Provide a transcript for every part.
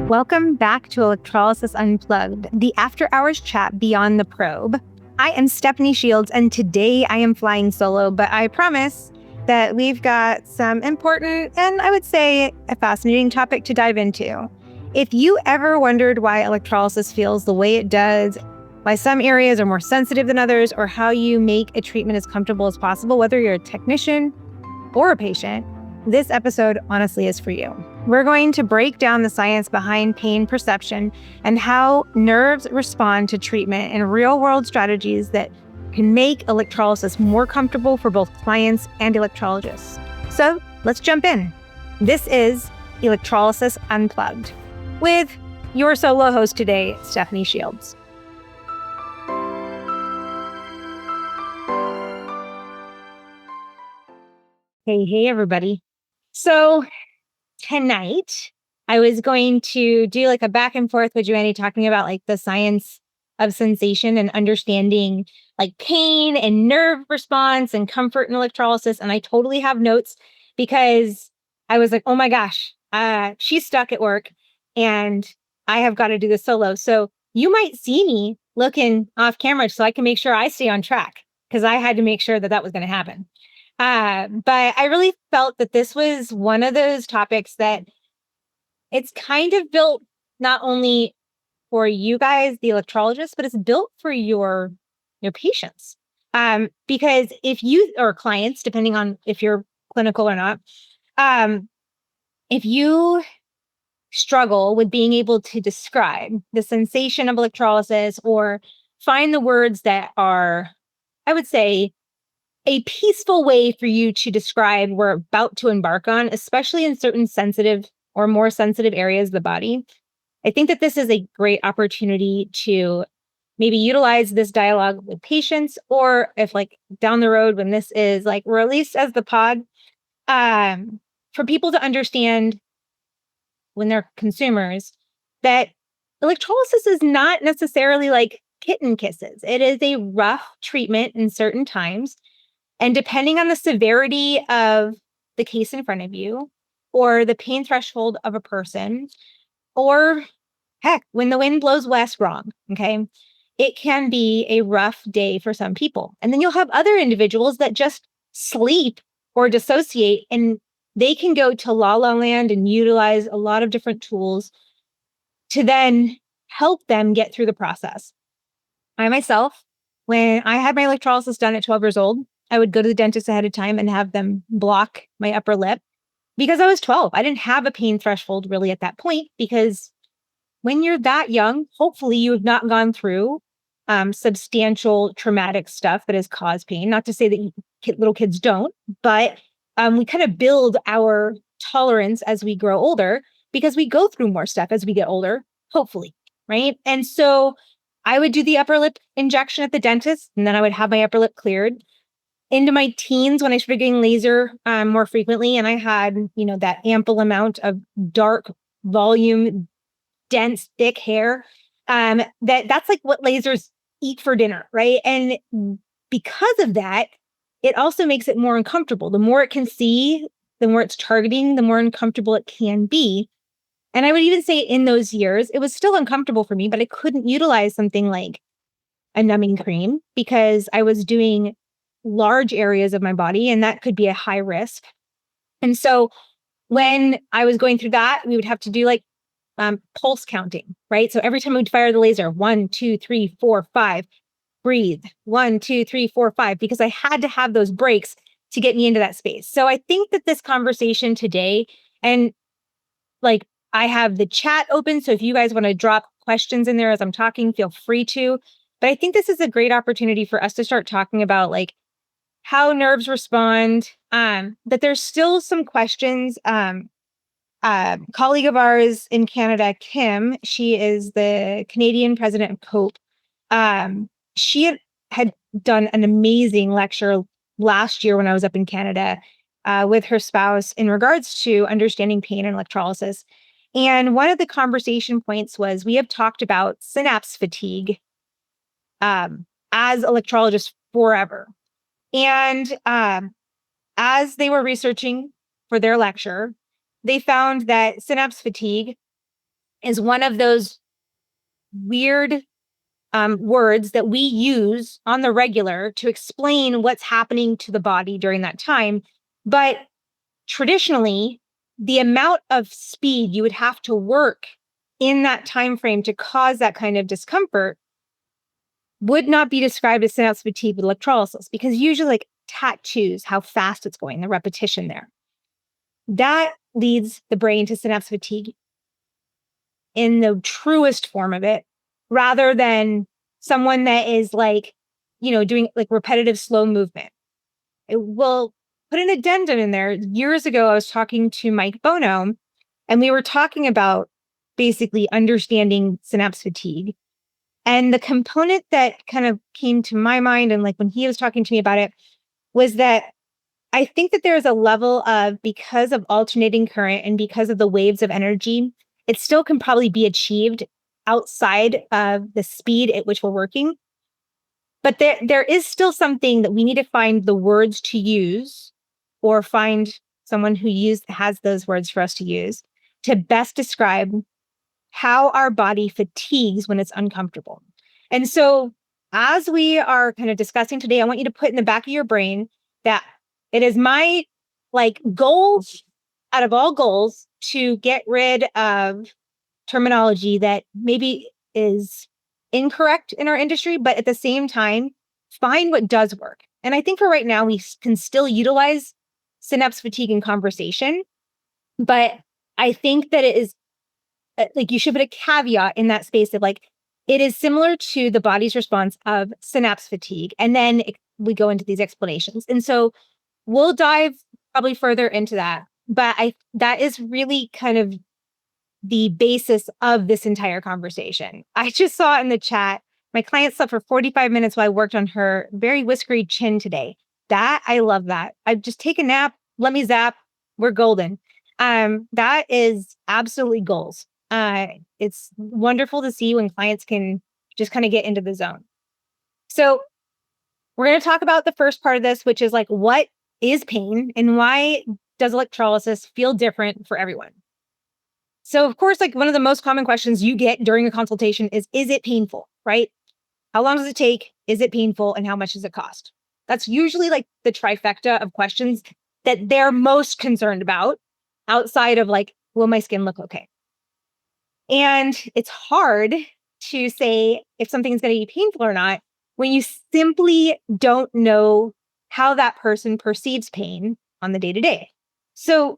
Welcome back to Electrolysis Unplugged, the after-hours chat beyond the probe. I am Stephanie Shields, and today I am flying solo, but I promise that we've got some important and I would say a fascinating topic to dive into. If you ever wondered why electrolysis feels the way it does, why some areas are more sensitive than others, or how you make a treatment as comfortable as possible, whether you're a technician or a patient, this episode honestly is for you. We're going to break down the science behind pain perception and how nerves respond to treatment and real-world strategies that can make electrolysis more comfortable for both clients and electrologists. So let's jump in. This is Electrolysis Unplugged with your solo host today, Stephanie Shields. Hey, everybody. So tonight, I was going to do like a back and forth with Joanny talking about like the science of sensation and understanding like pain and nerve response and comfort and electrolysis. And I totally have notes because I was like, oh my gosh, she's stuck at work and I have got to do this solo. So you might see me looking off camera so I can make sure I stay on track because I had to make sure that was going to happen. But I really felt that this was one of those topics that it's kind of built not only for you guys, the electrologists, but it's built for your patients. Because if you, or clients, depending on if you're clinical or not, if you struggle with being able to describe the sensation of electrolysis or find the words that are, I would say, a peaceful way for you to describe we're about to embark on, especially in certain sensitive or more sensitive areas of the body. I think that this is a great opportunity to maybe utilize this dialogue with patients, or if like down the road when this is like released as the pod, for people to understand when they're consumers that electrolysis is not necessarily like kitten kisses. It is a rough treatment in certain times. And depending on the severity of the case in front of you, or the pain threshold of a person, or heck, when the wind blows west wrong, okay, it can be a rough day for some people. And then you'll have other individuals that just sleep or dissociate, and they can go to la la land and utilize a lot of different tools to then help them get through the process. I myself, when I had my electrolysis done at 12 years old, I would go to the dentist ahead of time and have them block my upper lip because I was 12. I didn't have a pain threshold really at that point because when you're that young, hopefully you have not gone through substantial traumatic stuff that has caused pain. Not to say that little kids don't, but we kind of build our tolerance as we grow older because we go through more stuff as we get older, hopefully, right? And so I would do the upper lip injection at the dentist, and then I would have my upper lip cleared. Into my teens, when I started getting laser more frequently, and I had, that ample amount of dark volume, dense, thick hair, that's like what lasers eat for dinner, right? And because of that, it also makes it more uncomfortable. The more it can see, the more it's targeting, the more uncomfortable it can be. And I would even say in those years, it was still uncomfortable for me, but I couldn't utilize something like a numbing cream because I was doing large areas of my body, and that could be a high risk. And so when I was going through that, we would have to do like pulse counting, right? So every time we'd fire the laser, 1, 2, 3, 4, 5, breathe, 1, 2, 3, 4, 5, because I had to have those breaks to get me into that space. So I think that this conversation today, and like I have the chat open, so if you guys want to drop questions in there as I'm talking, feel free to. But I think this is a great opportunity for us to start talking about like how nerves respond, that there's still some questions. Colleague of ours in Canada, Kim, she is the Canadian president of COPE. She had done an amazing lecture last year when I was up in Canada with her spouse in regards to understanding pain and electrolysis. And one of the conversation points was we have talked about synapse fatigue as electrologists forever. And as they were researching for their lecture, they found that synapse fatigue is one of those weird words that we use on the regular to explain what's happening to the body during that time. But traditionally, the amount of speed you would have to work in that time frame to cause that kind of discomfort would not be described as synapse fatigue with electrolysis, because usually like tattoos how fast it's going, the repetition there. That leads the brain to synapse fatigue in the truest form of it, rather than someone that is like, doing like repetitive slow movement. It will put an addendum in there. Years ago, I was talking to Mike Bono, and we were talking about basically understanding synapse fatigue. And the component that kind of came to my mind, and like when he was talking to me about it, was that I think that there's a level of, because of alternating current and because of the waves of energy, it still can probably be achieved outside of the speed at which we're working. But there is still something that we need to find the words to use, or find someone who has those words for us to use to best describe how our body fatigues when it's uncomfortable. And so, as we are kind of discussing today, I want you to put in the back of your brain that it is my like goal out of all goals to get rid of terminology that maybe is incorrect in our industry, but at the same time, find what does work. And I think for right now, we can still utilize synapse fatigue in conversation, but I think that it is like you should put a caveat in that space of like, it is similar to the body's response of synapse fatigue. And then we go into these explanations. And so we'll dive probably further into that. But that is really kind of the basis of this entire conversation. I just saw in the chat, my client slept for 45 minutes while I worked on her very whiskery chin today. I love that. I just take a nap, let me zap, we're golden. That is absolutely goals. It's wonderful to see when clients can just kind of get into the zone. So we're going to talk about the first part of this, which is like, what is pain and why does electrolysis feel different for everyone? So of course, like one of the most common questions you get during a consultation is it painful, right? How long does it take? Is it painful? And how much does it cost? That's usually like the trifecta of questions that they're most concerned about, outside of like, will my skin look okay? And it's hard to say if something's going to be painful or not when you simply don't know how that person perceives pain on the day to day. So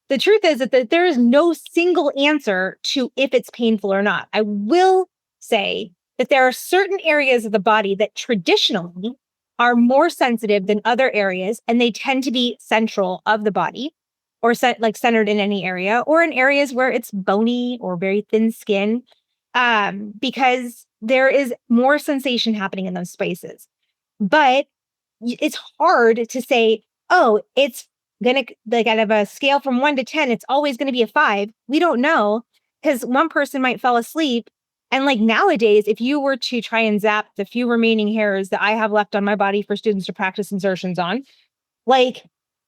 the truth is that there is no single answer to if it's painful or not. I will say that there are certain areas of the body that traditionally are more sensitive than other areas, and they tend to be central of the body, or centered in any area, or in areas where it's bony or very thin skin, because there is more sensation happening in those spaces. But it's hard to say, oh, it's gonna, like, out of a scale from 1 to 10, it's always gonna be a 5. We don't know, because one person might fall asleep. And like nowadays, if you were to try and zap the few remaining hairs that I have left on my body for students to practice insertions on, like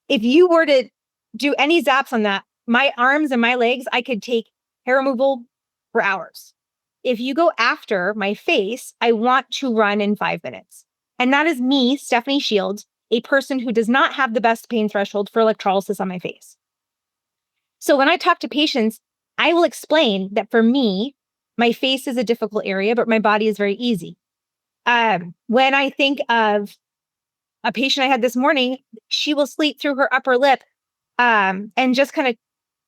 if you were to do any zaps on that, my arms and my legs, I could take hair removal for hours. If you go after my face, I want to run in 5 minutes. And that is me, Stephanie Shields, a person who does not have the best pain threshold for electrolysis on my face. So when I talk to patients, I will explain that for me, my face is a difficult area, but my body is very easy. When I think of a patient I had this morning, she will sleep through her upper lip, and just kind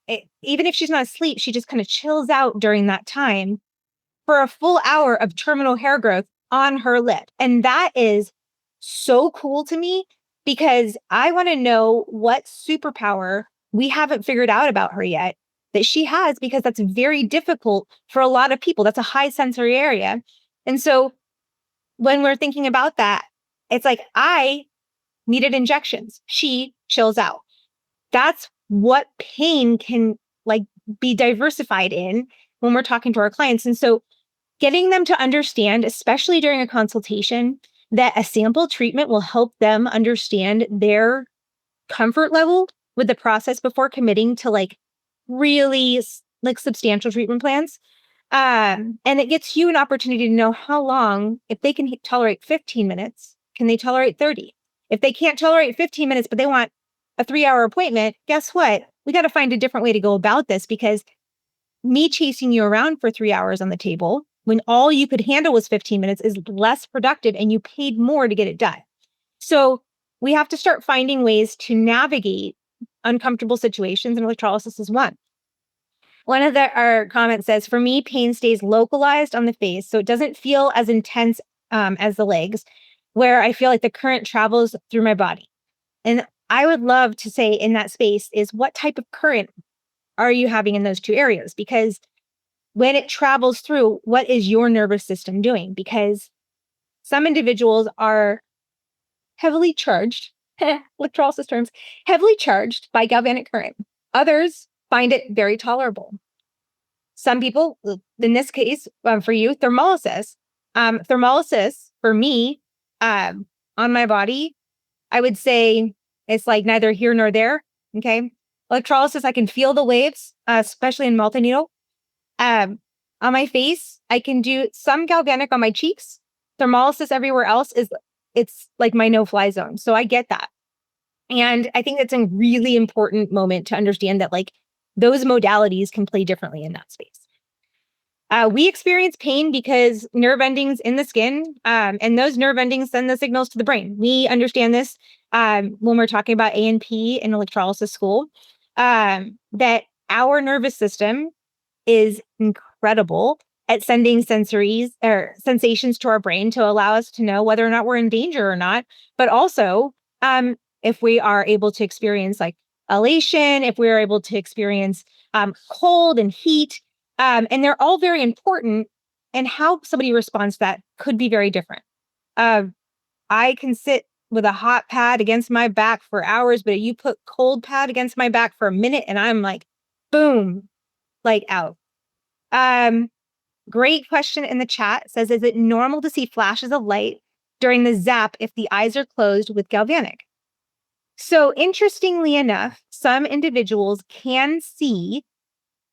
of, even if she's not asleep, she just kind of chills out during that time for a full hour of terminal hair growth on her lip. And that is so cool to me, because I want to know what superpower we haven't figured out about her yet that she has, because that's very difficult for a lot of people. That's a high sensory area. And so when we're thinking about that, it's like, I needed injections. She chills out. That's what pain can like be diversified in when we're talking to our clients. And so getting them to understand, especially during a consultation, that a sample treatment will help them understand their comfort level with the process before committing to like really like substantial treatment plans. And it gets you an opportunity to know how long, if they can tolerate 15 minutes, can they tolerate 30? If they can't tolerate 15 minutes, but they want a 3-hour appointment, guess what? We got to find a different way to go about this, because me chasing you around for 3 hours on the table when all you could handle was 15 minutes is less productive, and you paid more to get it done. So we have to start finding ways to navigate uncomfortable situations, and electrolysis is one. One of our comments says, for me, pain stays localized on the face, so it doesn't feel as intense as the legs, where I feel like the current travels through my body. And I would love to say in that space is, what type of current are you having in those two areas? Because when it travels through, what is your nervous system doing? Because some individuals are heavily charged, electrolysis terms, heavily charged by galvanic current. Others find it very tolerable. Some people, in this case, for you, thermolysis. Thermolysis for me, on my body, I would say it's like neither here nor there. Okay. Electrolysis, I can feel the waves, especially in multineedle. On my face, I can do some galvanic on my cheeks. Thermolysis everywhere else it's like my no-fly zone. So I get that. And I think that's a really important moment to understand that, like, those modalities can play differently in that space. We experience pain because nerve endings in the skin, and those nerve endings send the signals to the brain. We understand this when we're talking about A&P in electrolysis school, that our nervous system is incredible at sending sensories or sensations to our brain to allow us to know whether or not we're in danger or not. But also, if we are able to experience like elation, if we are able to experience cold and heat, and they're all very important. And how somebody responds to that could be very different. Uh, I can sit with a hot pad against my back for hours, but you put cold pad against my back for a minute, and I'm like, boom, like out. Um, Great question in the chat. Says, is it normal to see flashes of light during the zap if the eyes are closed with galvanic? So interestingly enough, some individuals can see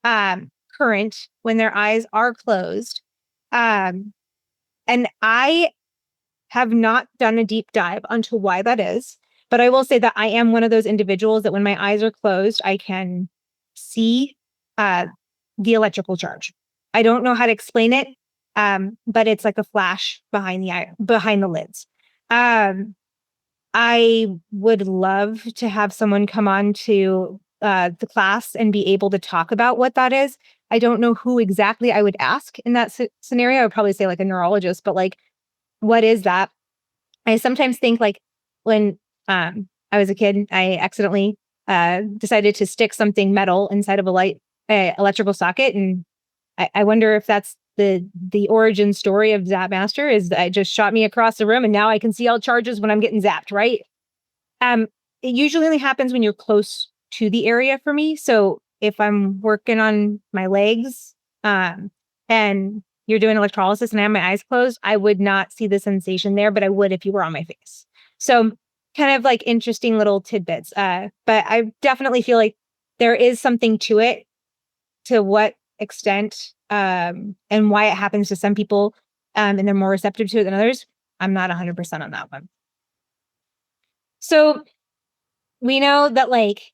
current when their eyes are closed. Um, and I have not done a deep dive onto why that is, but I will say that I am one of those individuals that when my eyes are closed, I can see uh, the electrical charge. I don't know how to explain it, but it's like a flash behind the eye, behind the lids. Um, I would love to have someone come on to the class and be able to talk about what that is. I don't know who exactly I would ask in that scenario. I would probably say like a neurologist, but like, what is that? I sometimes think like when I was a kid, I accidentally decided to stick something metal inside of a electrical socket, and I wonder if that's the origin story of Zap Master. Is that it just shot me across the room, and now I can see all charges when I'm getting zapped. Right? Um, it usually only happens when you're close to the area for me. So if I'm working on my legs, and you're doing electrolysis and I have my eyes closed, I would not see the sensation there, but I would if you were on my face. So kind of like interesting little tidbits. But I definitely feel like there is something to it. To what extent, and why it happens to some people, and they're more receptive to it than others, I'm not 100% on that one. So we know that like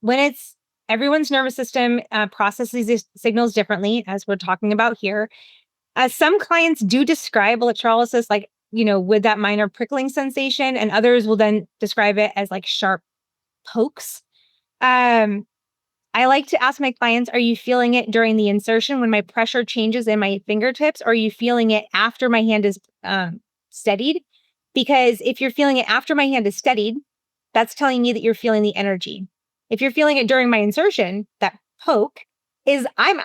when it's everyone's nervous system processes these signals differently, as we're talking about here. Some clients do describe electrolysis like, with that minor prickling sensation, and others will then describe it as like sharp pokes. Um, I like to ask my clients, are you feeling it during the insertion when my pressure changes in my fingertips, or are you feeling it after my hand is steadied? Because if you're feeling it after my hand is steadied, that's telling me that you're feeling the energy. If you're feeling it during my insertion, that poke is I'm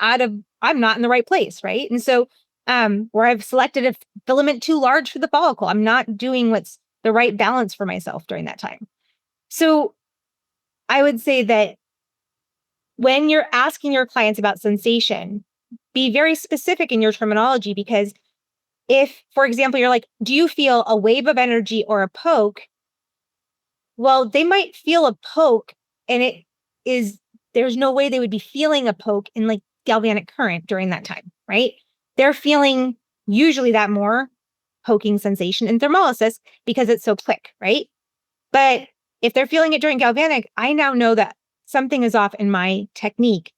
not in the right place, right? And so, where I've selected a filament too large for the follicle, I'm not doing what's the right balance for myself during that time. So I would say that when you're asking your clients about sensation, be very specific in your terminology, because if, for example, you're like, do you feel a wave of energy or a poke? Well, they might feel a poke, and there's no way they would be feeling a poke in like galvanic current during that time. right? They're feeling usually that more poking sensation in thermolysis because it's so quick, right? But if they're feeling it during galvanic, I now know that something is off in my technique,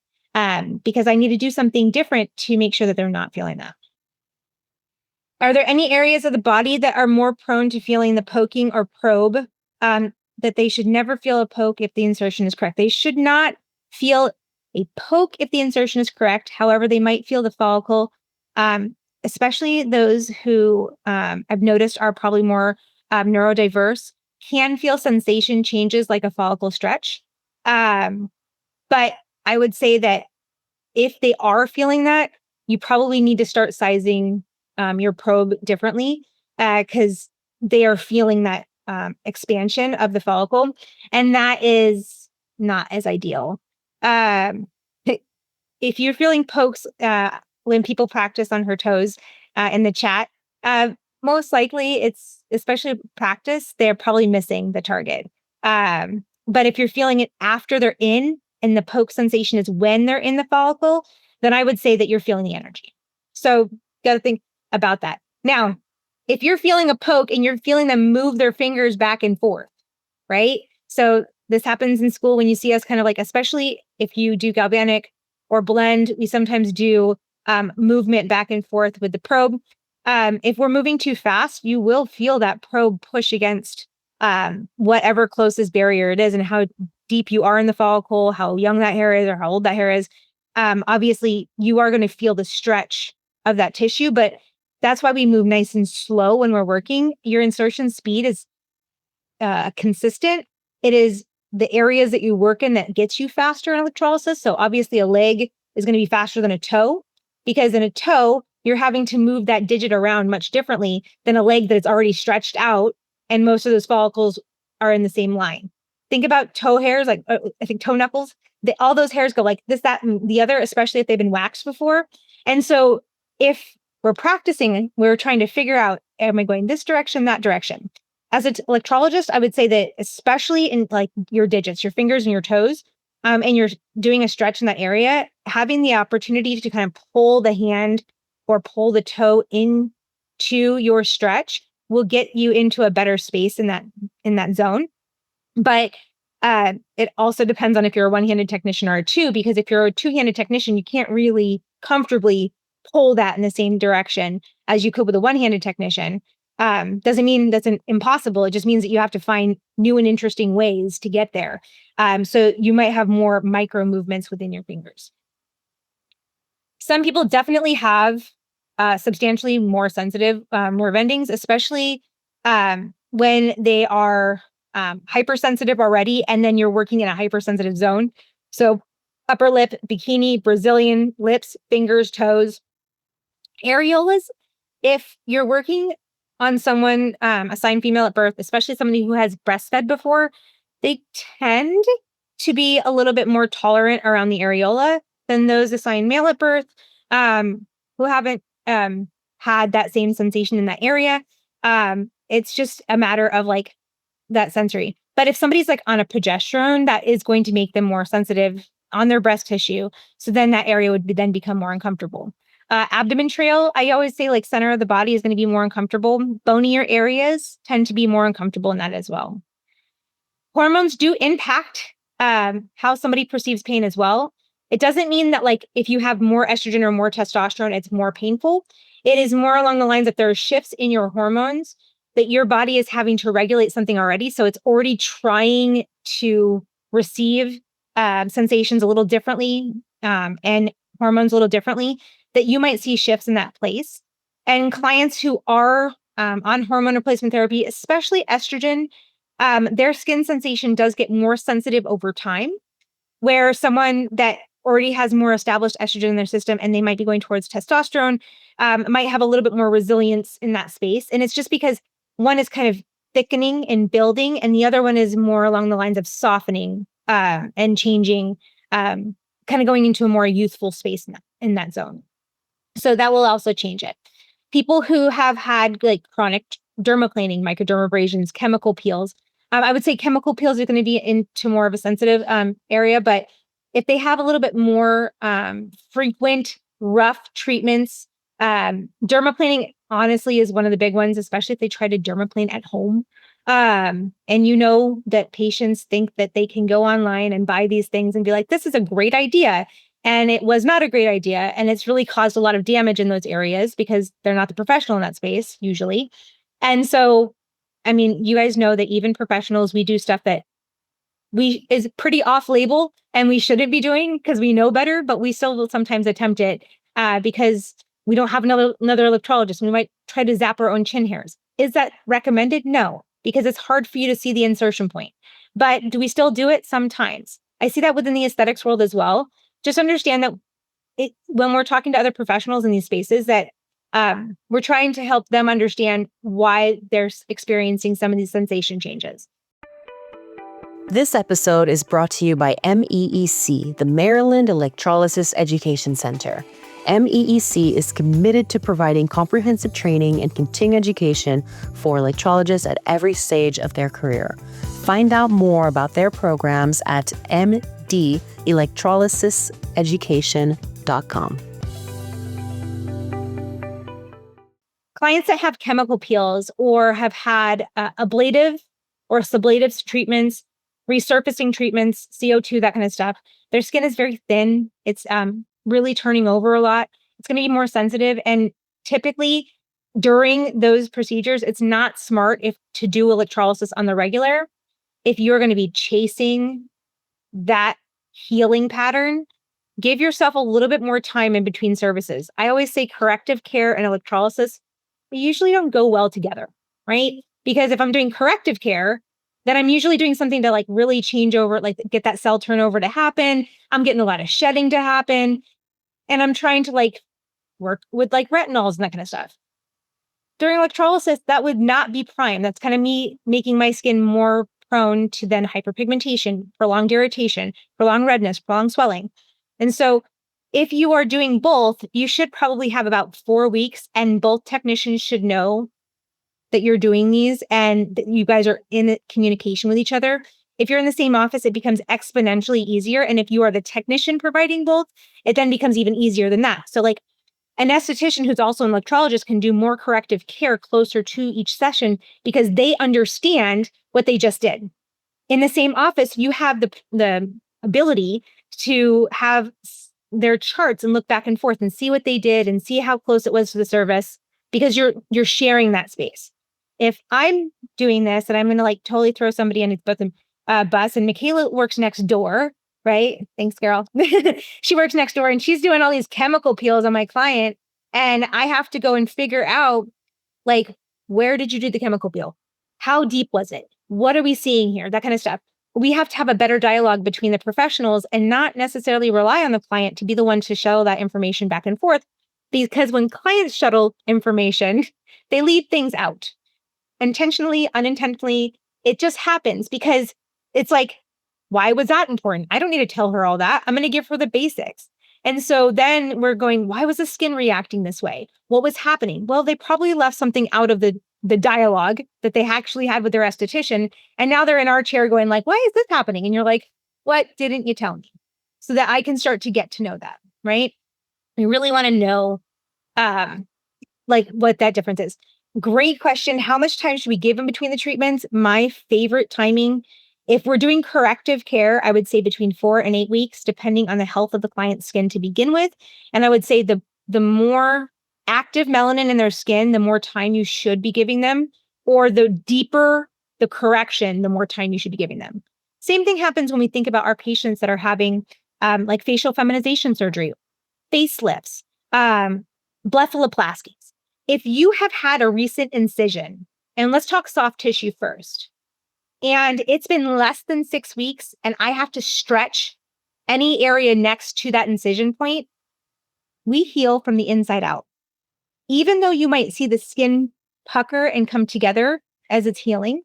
because I need to do something different to make sure that they're not feeling that. Are there any areas of the body that are more prone to feeling the poking or probe? That they should never feel a poke if the insertion is correct. They should not feel a poke if the insertion is correct. However, they might feel the follicle, especially those who I've noticed are probably more neurodiverse, can feel sensation changes like a follicle stretch. Um, but I would say that if they are feeling that, you probably need to start sizing your probe differently, because they are feeling that expansion of the follicle, and that is not as ideal. Um, if you're feeling pokes when people practice on her toes in the chat, uh, most likely it's especially practice, they're probably missing the target. But if you're feeling it after they're in and the poke sensation is when they're in the follicle, then I would say that you're feeling the energy. So got to think about that. Now, if you're feeling a poke and you're feeling them move their fingers back and forth, right? So this happens in school when you see us kind of like, especially if you do galvanic or blend, we sometimes do movement back and forth with the probe. If we're moving too fast, you will feel that probe push against whatever closest barrier it is, and how deep you are in the follicle, how young that hair is, or how old that hair is. Obviously, you are going to feel the stretch of that tissue, but that's why we move nice and slow when we're working. Your insertion speed is consistent. It is the areas that you work in that gets you faster in electrolysis. So obviously a leg is going to be faster than a toe, because in a toe, you're having to move that digit around much differently than a leg that's already stretched out. And most of those follicles are in the same line. Think about toe hairs, like I think toe knuckles. All those hairs go like this, that, and the other, especially if they've been waxed before. And so if we're practicing, we're trying to figure out, am I going this direction, that direction? As an electrologist, I would say that especially in like your digits, your fingers and your toes, and you're doing a stretch in that area, having the opportunity to kind of pull the hand or pull the toe into your stretch will get you into a better space in that zone. But it also depends on if you're a one-handed technician or a two, because if you're a two-handed technician, you can't really comfortably pull that in the same direction as you could with a one-handed technician. Doesn't mean that's impossible. It just means that you have to find new and interesting ways to get there. So you might have more micro movements within your fingers. Some people definitely have substantially more sensitive nerve endings, especially when they are hypersensitive already, and then you're working in a hypersensitive zone. So upper lip, bikini, Brazilian, lips, fingers, toes, areolas. If you're working on someone assigned female at birth, especially somebody who has breastfed before, they tend to be a little bit more tolerant around the areola than those assigned male at birth, who haven't had that same sensation in that area. It's just a matter of like that sensory. But if somebody's like on a progesterone, that is going to make them more sensitive on their breast tissue. So then that area would then become more uncomfortable. Abdomen trail, I always say like center of the body is going to be more uncomfortable. Bonier areas tend to be more uncomfortable in that as well. Hormones do impact how somebody perceives pain as well. It doesn't mean that like if you have more estrogen or more testosterone, it's more painful. It is more along the lines that there are shifts in your hormones that your body is having to regulate something already. So it's already trying to receive sensations a little differently, and hormones a little differently, that you might see shifts in that place. And clients who are on hormone replacement therapy, especially estrogen, their skin sensation does get more sensitive over time, where someone that already has more established estrogen in their system and they might be going towards testosterone might have a little bit more resilience in that space. And it's just because one is kind of thickening and building, and the other one is more along the lines of softening and changing, kind of going into a more youthful space in that zone. So that will also change it. People who have had like chronic dermaplaning, microdermabrasions, chemical peels. I would say chemical peels are going to be into more of a sensitive area, but if they have a little bit more frequent rough treatments. Dermaplaning, honestly, is one of the big ones, especially if they try to dermaplane at home. And you know that patients think that they can go online and buy these things and be like, this is a great idea. And it was not a great idea. And it's really caused a lot of damage in those areas because they're not the professional in that space, usually. And so, I mean, you guys know that even professionals, we do stuff that we is pretty off label and we shouldn't be doing because we know better, but we still will sometimes attempt it because we don't have another electrologist. We might try to zap our own chin hairs. Is that recommended? No, because it's hard for you to see the insertion point. But do we still do it? Sometimes. I see that within the aesthetics world as well. Just understand that when we're talking to other professionals in these spaces, that we're trying to help them understand why they're experiencing some of these sensation changes. This episode is brought to you by MEEC, the Maryland Electrolysis Education Center. MEEC is committed to providing comprehensive training and continuing education for electrologists at every stage of their career. Find out more about their programs at mdelectrolysiseducation.com. Clients that have chemical peels or have had ablative or sublative treatments, resurfacing treatments, CO2, that kind of stuff, their skin is very thin. It's really turning over a lot. It's going to be more sensitive. And typically during those procedures, it's not smart to do electrolysis on the regular. If you're going to be chasing that healing pattern, give yourself a little bit more time in between services. I always say corrective care and electrolysis usually don't go well together, right? Because if I'm doing corrective care, then I'm usually doing something to like really change over, like get that cell turnover to happen. I'm getting a lot of shedding to happen. And I'm trying to like work with like retinols and that kind of stuff. During electrolysis, that would not be prime. That's kind of me making my skin more prone to then hyperpigmentation, prolonged irritation, prolonged redness, prolonged swelling. And so if you are doing both, you should probably have about 4 weeks, and both technicians should know that you're doing these and that you guys are in communication with each other. If you're in the same office, it becomes exponentially easier. And if you are the technician providing both, it then becomes even easier than that. So like an esthetician who's also an electrologist can do more corrective care closer to each session because they understand what they just did. In the same office, you have the ability to have their charts and look back and forth and see what they did and see how close it was to the service because you're sharing that space. If I'm doing this and I'm going to like totally throw somebody in both bus, and Michaela works next door, right? Thanks, girl. She works next door and she's doing all these chemical peels on my client. And I have to go and figure out like, where did you do the chemical peel? How deep was it? What are we seeing here? That kind of stuff. We have to have a better dialogue between the professionals and not necessarily rely on the client to be the one to shuttle that information back and forth. Because when clients shuttle information, they leave things out. Intentionally, unintentionally, it just happens because it's like, why was that important? I don't need to tell her all that. I'm going to give her the basics. And so then we're going, why was the skin reacting this way? What was happening? Well, they probably left something out of the dialogue that they actually had with their esthetician. And now they're in our chair going like, why is this happening? And you're like, what didn't you tell me? So that I can start to get to know that, right? We really want to know like what that difference is. Great question. How much time should we give in between the treatments? My favorite timing, if we're doing corrective care, I would say between 4 and 8 weeks, depending on the health of the client's skin to begin with. And I would say the more active melanin in their skin, the more time you should be giving them, or the deeper the correction, the more time you should be giving them. Same thing happens when we think about our patients that are having like facial feminization surgery, facelifts, blepharoplasties. If you have had a recent incision, and let's talk soft tissue first, and it's been less than 6 weeks, and I have to stretch any area next to that incision point, we heal from the inside out. Even though you might see the skin pucker and come together as it's healing,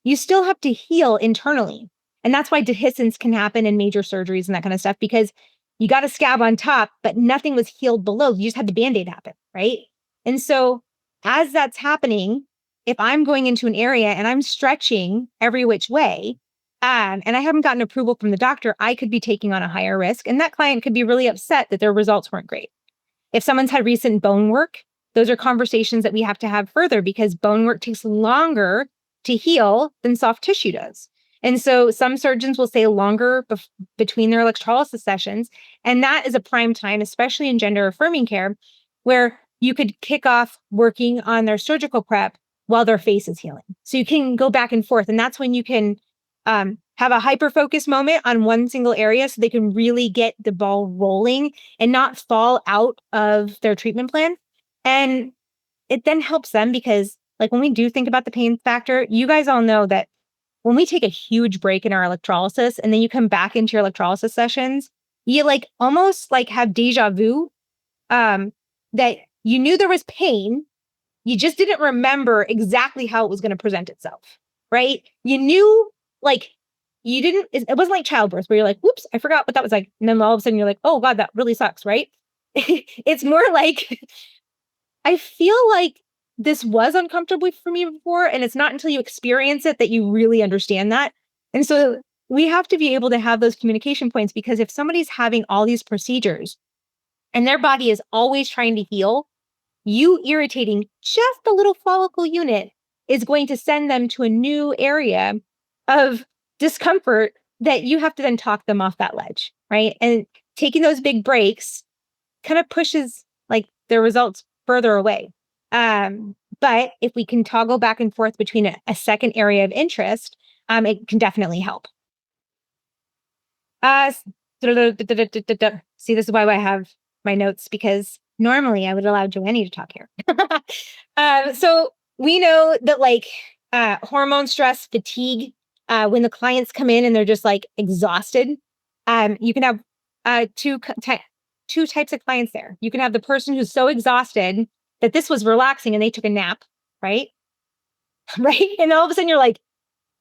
you still have to heal internally. And that's why dehiscence can happen in major surgeries and that kind of stuff, because you got a scab on top, but nothing was healed below. You just had the Band-Aid happen, right? And so as that's happening, if I'm going into an area and I'm stretching every which way, and I haven't gotten approval from the doctor, I could be taking on a higher risk. And that client could be really upset that their results weren't great. If someone's had recent bone work, those are conversations that we have to have further because bone work takes longer to heal than soft tissue does. And so some surgeons will stay longer between their electrolysis sessions. And that is a prime time, especially in gender affirming care, where you could kick off working on their surgical prep while their face is healing. So you can go back and forth. And that's when you can have a hyper focus moment on one single area so they can really get the ball rolling and not fall out of their treatment plan. And it then helps them because, like, when we do think about the pain factor, you guys all know that when we take a huge break in our electrolysis and then you come back into your electrolysis sessions, you like almost like have deja vu, that you knew there was pain. You just didn't remember exactly how it was going to present itself, right? You knew, like, you didn't, it wasn't like childbirth where you're like, whoops, I forgot what that was like. And then all of a sudden you're like, oh God, that really sucks, right? It's more like, I feel like this was uncomfortable for me before, and it's not until you experience it that you really understand that. And so we have to be able to have those communication points because if somebody's having all these procedures and their body is always trying to heal, you irritating just the little follicle unit is going to send them to a new area of discomfort that you have to then talk them off that ledge, right? And taking those big breaks kind of pushes like their results further away. But if we can toggle back and forth between a second area of interest, it can definitely help. See, this is why I have my notes because normally I would allow Joannie to talk here. So we know that like hormone stress, fatigue, when the clients come in and they're just like exhausted, you can have two types of clients there. You can have the person who's so exhausted that this was relaxing and they took a nap, right? Right. And all of a sudden you're like,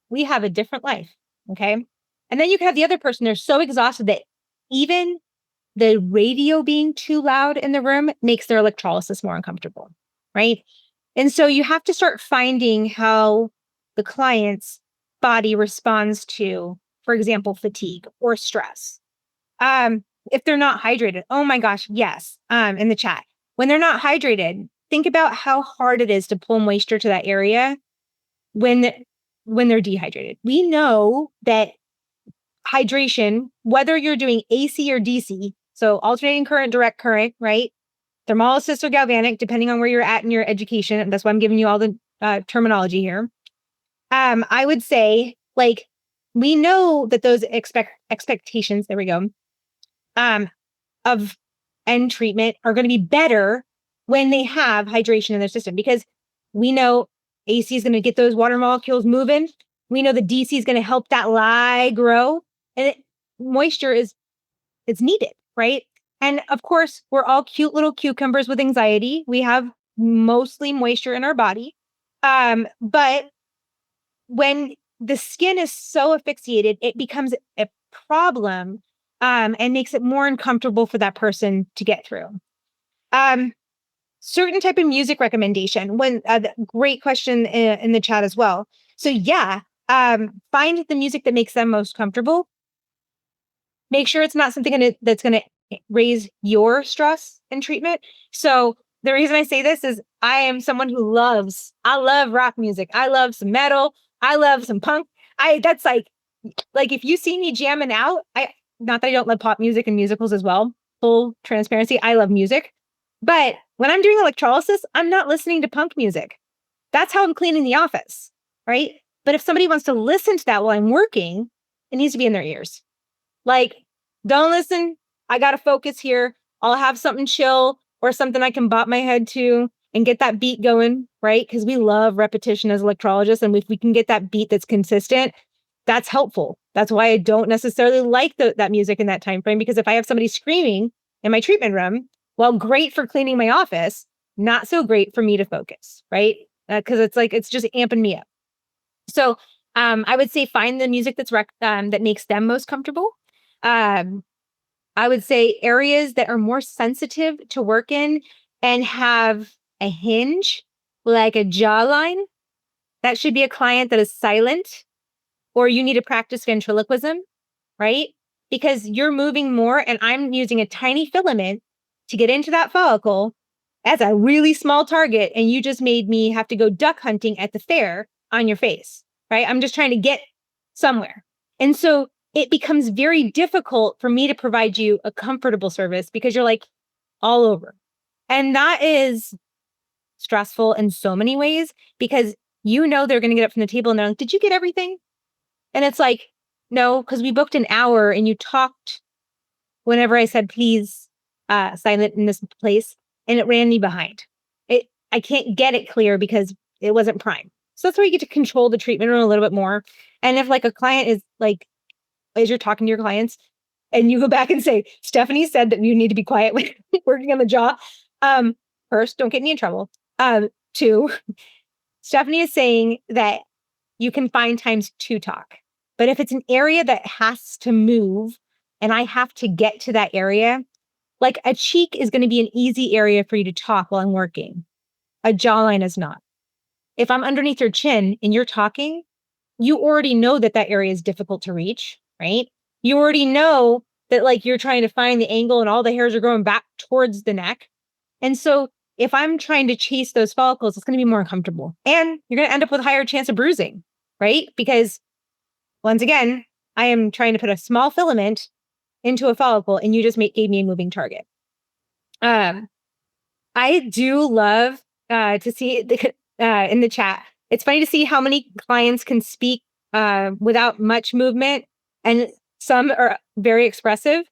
we have a different life. Okay. And then you can have the other person, they're so exhausted that even the radio being too loud in the room makes their electrolysis more uncomfortable. Right. And so you have to start finding how the client's body responds to, for example, fatigue or stress. If they're not hydrated, oh my gosh, yes. In the chat, when they're not hydrated, think about how hard it is to pull moisture to that area when they're dehydrated. We know that hydration, whether you're doing AC or DC, so alternating current, direct current, right? Thermolysis or galvanic, depending on where you're at in your education. And that's why I'm giving you all the terminology here. I would say, like, we know that those expectations, there we go, of end treatment are going to be better when they have hydration in their system because we know AC is going to get those water molecules moving. We know the DC is going to help that lye grow, and moisture it's needed, right? And of course, we're all cute little cucumbers with anxiety. We have mostly moisture in our body, but when the skin is so asphyxiated, it becomes a problem and makes it more uncomfortable for that person to get through. Certain type of music recommendation. When great question in the chat as well. So yeah, find the music that makes them most comfortable. Make sure it's not something that's going to raise your stress in treatment. So the reason I say this is I am someone who I love rock music. I love some metal. I love some punk. That's like if you see me jamming out, not that I don't love pop music and musicals as well. Full transparency, I love music. But when I'm doing electrolysis, I'm not listening to punk music. That's how I'm cleaning the office, right? But if somebody wants to listen to that while I'm working, it needs to be in their ears. Like, don't listen. I got to focus here. I'll have something chill or something I can bop my head to and get that beat going, right? Because we love repetition as electrologists. And if we can get that beat that's consistent, that's helpful. That's why I don't necessarily like that music in that time frame, because if I have somebody screaming in my treatment room, well, great for cleaning my office, not so great for me to focus, right? Because it's just amping me up. So I would say find the music that makes them most comfortable. I would say areas that are more sensitive to work in and have a hinge, like a jawline. That should be a client that is silent, or you need to practice ventriloquism, right? Because you're moving more and I'm using a tiny filament to get into that follicle. That's a really small target. And you just made me have to go duck hunting at the fair on your face, right? I'm just trying to get somewhere. And so it becomes very difficult for me to provide you a comfortable service because you're like all over. And that is stressful in so many ways because you know they're going to get up from the table and they're like, "Did you get everything?" And it's like, "No, because we booked an hour and you talked whenever I said, please, silent in this place, and it ran me behind. I can't get it clear because it wasn't prime." So that's where you get to control the treatment room a little bit more. And if like a client is like, as you're talking to your clients, and you go back and say, Stephanie said that you need to be quiet when working on the jaw. Um, First, don't get me in trouble. Two, Stephanie is saying that you can find times to talk. But if it's an area that has to move and I have to get to that area, like a cheek is going to be an easy area for you to talk while I'm working. A jawline is not. If I'm underneath your chin and you're talking, you already know that that area is difficult to reach, right? You already know that like you're trying to find the angle and all the hairs are growing back towards the neck. And so if I'm trying to chase those follicles, it's going to be more uncomfortable. And you're going to end up with a higher chance of bruising, right? Because once again, I am trying to put a small filament into a follicle and you just gave me a moving target. Um, I do love to see in the chat. It's funny to see how many clients can speak without much movement, and some are very expressive.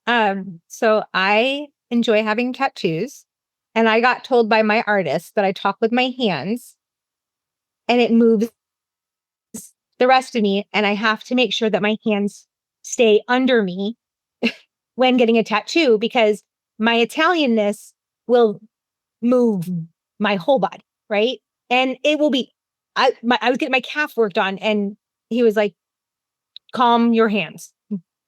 So I enjoy having tattoos, and I got told by my artist that I talk with my hands, and it moves the rest of me, and I have to make sure that my hands stay under me when getting a tattoo because my Italianness will move my whole body, right? And it will be, I was getting my calf worked on and he was like, calm your hands.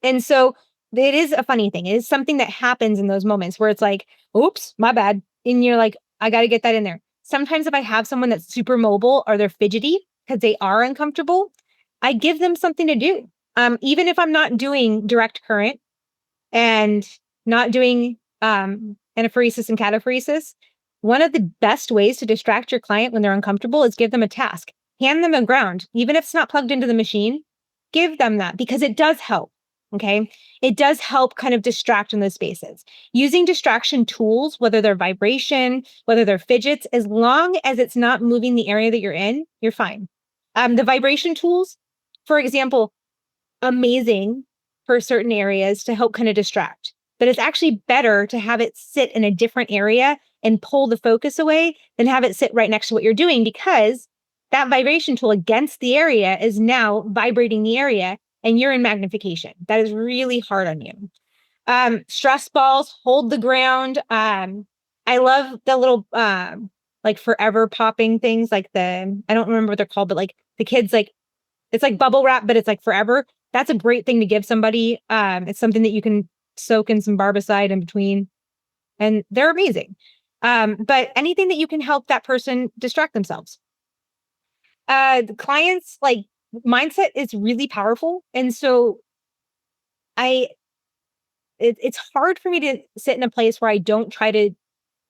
And so it is a funny thing. It is something that happens in those moments where it's like, oops, my bad. And you're like, I got to get that in there. Sometimes if I have someone that's super mobile or they're fidgety because they are uncomfortable, I give them something to do. Even if I'm not doing direct current and not doing anaphoresis and cataphoresis, one of the best ways to distract your client when they're uncomfortable is give them a task. Hand them a ground, even if it's not plugged into the machine, give them that because it does help. Okay. It does help kind of distract in those spaces. Using distraction tools, whether they're vibration, whether they're fidgets, as long as it's not moving the area that you're in, you're fine. The vibration tools, for example, amazing for certain areas to help kind of distract. But it's actually better to have it sit in a different area and pull the focus away than have it sit right next to what you're doing because that vibration tool against the area is now vibrating the area and you're in magnification. That is really hard on you. Stress balls, hold the ground. I love the little like forever popping things like I don't remember what they're called, but like the kids like it's like bubble wrap, but it's like forever. That's a great thing to give somebody. It's something that you can soak in some barbicide in between, and they're amazing. But anything that you can help that person distract themselves. The clients like mindset is really powerful, and so I it's hard for me to sit in a place where I don't try to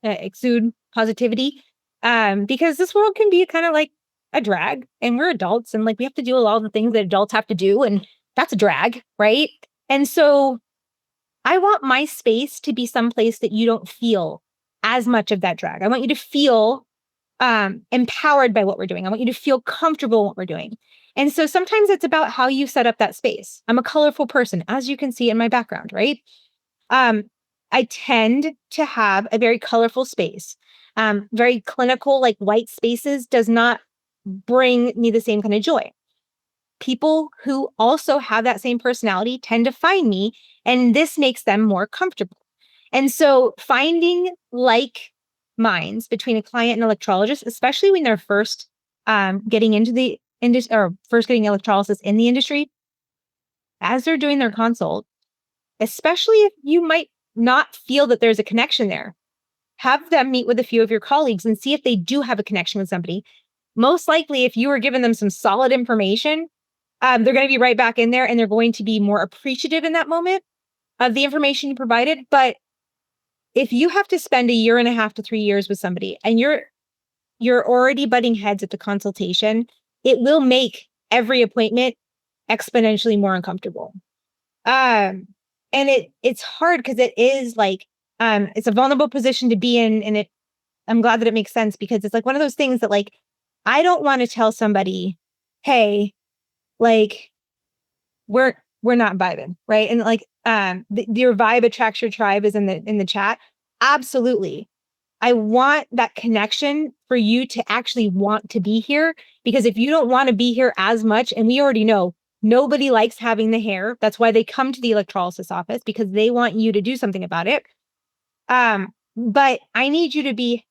exude positivity, because this world can be kind of like a drag, and we're adults, and like we have to do a lot of the things that adults have to do, and that's a drag, right? And so I want my space to be someplace that you don't feel as much of that drag. I want you to feel empowered by what we're doing. I want you to feel comfortable in what we're doing. And so sometimes it's about how you set up that space. I'm a colorful person, as you can see in my background, right? Um, I tend to have a very colorful space. Very clinical, like white spaces does not bring me the same kind of joy. People who also have that same personality tend to find me, and this makes them more comfortable. And so finding like minds between a client and electrologist, especially when they're first getting into the industry or first getting electrolysis in the industry, as they're doing their consult, especially if you might not feel that there's a connection there, have them meet with a few of your colleagues and see if they do have a connection with somebody. Most likely, if you are giving them some solid information, they're going to be right back in there and they're going to be more appreciative in that moment of the information you provided. But if you have to spend 1.5 to 3 years with somebody and you're already butting heads at the consultation, it will make every appointment exponentially more uncomfortable. Um, and it's hard because it is like, it's a vulnerable position to be in, and I'm glad that it makes sense because it's like one of those things that like, I don't want to tell somebody, hey, like we're not vibing, right? And like, your vibe attracts your tribe is in the chat. Absolutely. I want that connection for you to actually want to be here, because if you don't want to be here as much, and we already know nobody likes having the hair. That's why they come to the electrolysis office, because they want you to do something about it. But I need you to be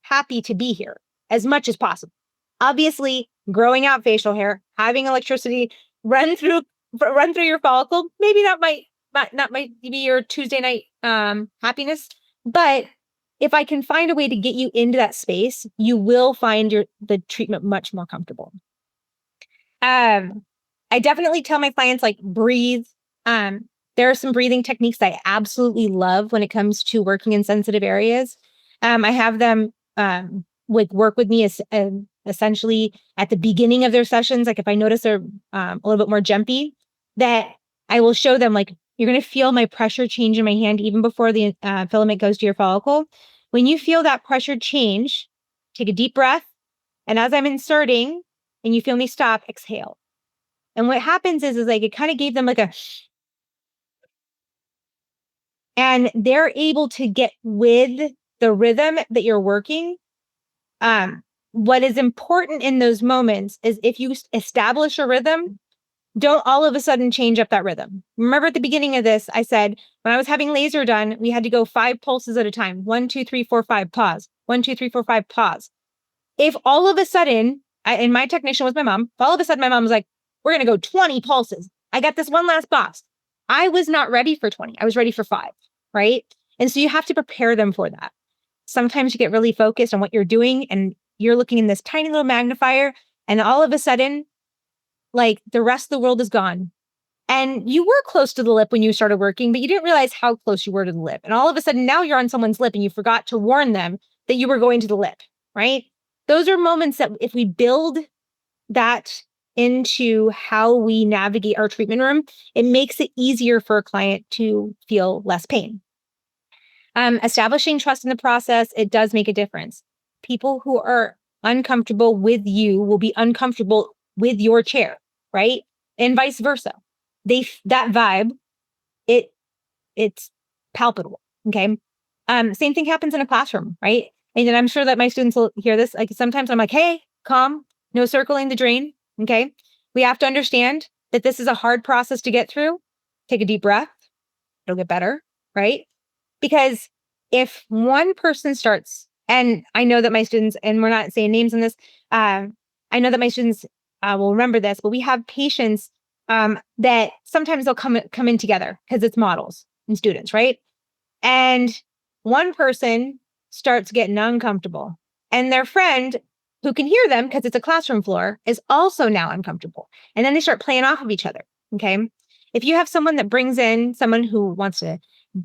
happy to be here as much as possible. Obviously, growing out facial hair, having electricity run through your follicle, maybe not might be your Tuesday night happiness, but if I can find a way to get you into that space, you will find the treatment much more comfortable. I definitely tell my clients, like, breathe. There are some breathing techniques that I absolutely love when it comes to working in sensitive areas. I have them work with me as essentially at the beginning of their sessions. Like if I notice they're a little bit more jumpy, that I will show them, like, you're going to feel my pressure change in my hand even before the filament goes to your follicle. When you feel that pressure change, take a deep breath. And as I'm inserting and you feel me stop, exhale. And what happens is like, it kind of gave them like and they're able to get with the rhythm that you're working. What is important in those moments is if you establish a rhythm, don't all of a sudden change up that rhythm. Remember at the beginning of this, I said, when I was having laser done, we had to go 5 pulses at a time. 1, 2, 3, 4, 5, pause. 1, 2, 3, 4, 5, pause. If all of a sudden, and my technician was my mom, if all of a sudden my mom was like, we're going to go 20 pulses. I got this one last box. I was not ready for 20. I was ready for 5, right? And so you have to prepare them for that. Sometimes you get really focused on what you're doing and you're looking in this tiny little magnifier, and all of a sudden, like, the rest of the world is gone. And you were close to the lip when you started working, but you didn't realize how close you were to the lip. And all of a sudden now you're on someone's lip and you forgot to warn them that you were going to the lip, right? Those are moments that if we build that into how we navigate our treatment room, it makes it easier for a client to feel less pain. Establishing trust in the process, it does make a difference. People who are uncomfortable with you will be uncomfortable with your chair, right? And vice versa. That vibe, it's palpable. Okay. Same thing happens in a classroom, right? And then I'm sure that my students will hear this. Like sometimes I'm like, hey, calm, no circling the drain. Okay. We have to understand that this is a hard process to get through. Take a deep breath. It'll get better, right? Because if one person starts, and I know that my students, and we're not saying names in this, I know that my students will remember this, but we have patients that sometimes they'll come in together because it's models and students, right? And one person starts getting uncomfortable, and their friend, who can hear them because it's a classroom floor, is also now uncomfortable. And then they start playing off of each other. Okay. If you have someone that brings in someone who wants to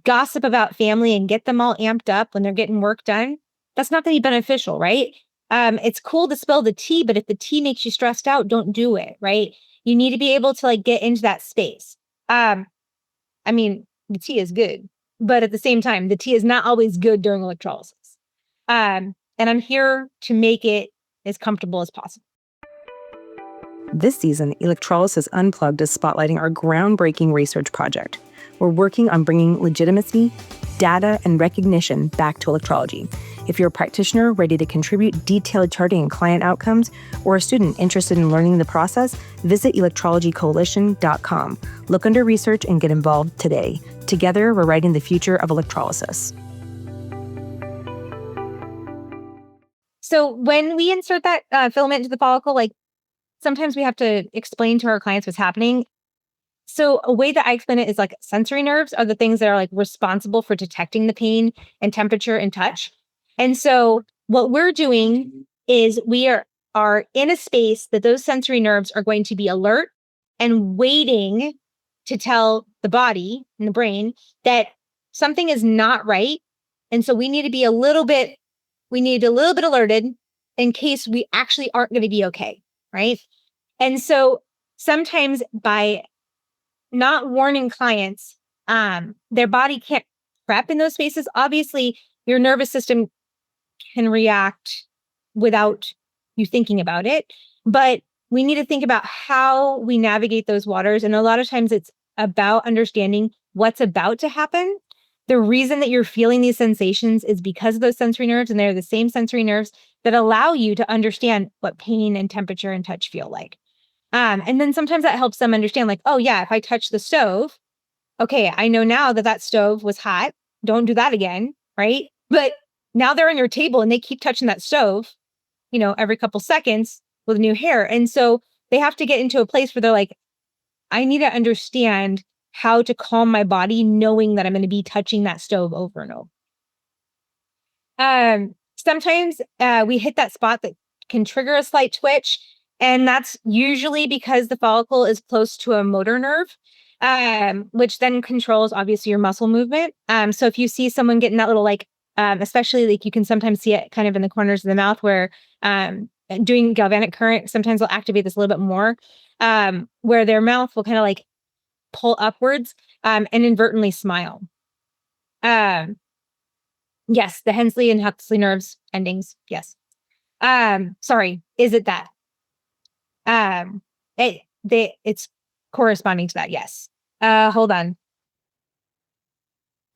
gossip about family and get them all amped up when they're getting work done, that's not going to be beneficial, right? It's cool to spill the tea, but if the tea makes you stressed out, don't do it, right? You need to be able to like get into that space. I mean, the tea is good, but at the same time, the tea is not always good during electrolysis. And I'm here to make it as comfortable as possible. This season, Electrolysis Unplugged is spotlighting our groundbreaking research project. We're working on bringing legitimacy, data, and recognition back to electrology. If you're a practitioner ready to contribute detailed charting and client outcomes, or a student interested in learning the process, visit electrologycoalition.com. Look under research and get involved today. Together, we're writing the future of electrolysis. So when we insert that filament into the follicle, like sometimes we have to explain to our clients what's happening. So a way that I explain it is like sensory nerves are the things that are like responsible for detecting the pain and temperature and touch. And so what we're doing is we are in a space that those sensory nerves are going to be alert and waiting to tell the body and the brain that something is not right And so we need to be a little bit alerted in case we actually aren't going to be okay. Right. And so sometimes by not warning clients, their body can't prep in those spaces. Obviously, your nervous system can react without you thinking about it. But we need to think about how we navigate those waters. And a lot of times it's about understanding what's about to happen. The reason that you're feeling these sensations is because of those sensory nerves, and they're the same sensory nerves that allow you to understand what pain and temperature and touch feel like. And then sometimes that helps them understand, like, oh, yeah, if I touch the stove, okay, I know now that that stove was hot. Don't do that again. Right. But now they're on your table and they keep touching that stove, every couple seconds with new hair. And so they have to get into a place where they're like, I need to understand how to calm my body, knowing that I'm going to be touching that stove over and over. Sometimes we hit that spot that can trigger a slight twitch, and that's usually because the follicle is close to a motor nerve, which then controls obviously your muscle movement. So if you see someone getting that little especially like you can sometimes see it kind of in the corners of the mouth where doing galvanic current, sometimes they'll activate this a little bit more, where their mouth will kind of like pull upwards and inadvertently smile. Um, Yes, the Hensley and Huxley nerves endings. Yes. Sorry, is it that? Um, it's corresponding to that. Yes. Hold on.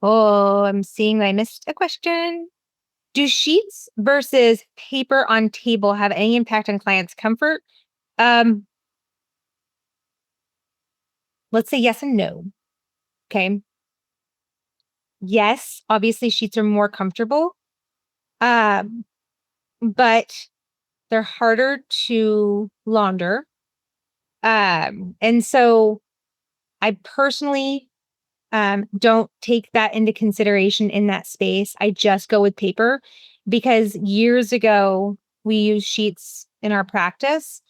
Oh, I'm seeing that I missed a question. Do sheets versus paper on table have any impact on clients' comfort? Um, let's say yes and no. Okay. Yes, obviously sheets are more comfortable. Um, but they're harder to launder. And so I personally don't take that into consideration in that space. I just go with paper because years ago we used sheets in our practice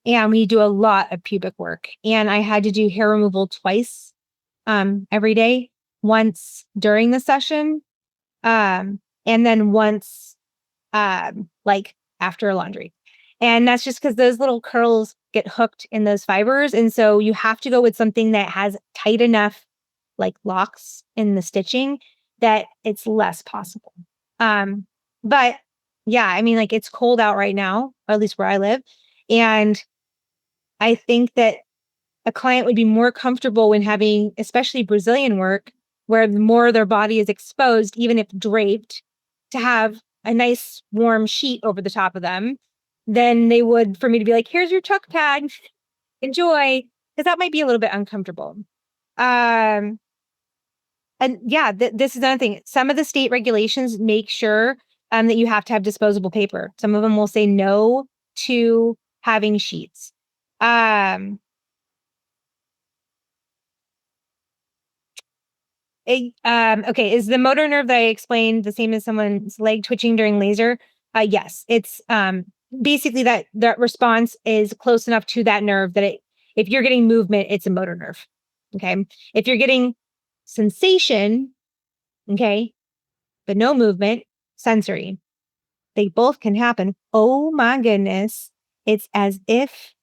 and we do a lot of pubic work. And I had to do hair removal twice every day, once during the session, and then once like after laundry. And that's just because those little curls get hooked in those fibers. And so you have to go with something that has tight enough like locks in the stitching that it's less possible. Um, but yeah, I mean, like it's cold out right now, or at least where I live. And I think that a client would be more comfortable when having, especially Brazilian work, where more of their body is exposed, even if draped, to have a nice warm sheet over the top of them than they would for me to be like, here's your chuck pad, enjoy, because that might be a little bit uncomfortable. Um, and yeah, this is another thing. Some of the state regulations make sure that you have to have disposable paper. Some of them will say no to having sheets. Um, okay, is the motor nerve that I explained the same as someone's leg twitching during laser? Yes, it's basically that response is close enough to that nerve that if you're getting movement, it's a motor nerve. Okay, if you're getting sensation, okay, but no movement, sensory. They both can happen. Oh my goodness, it's as if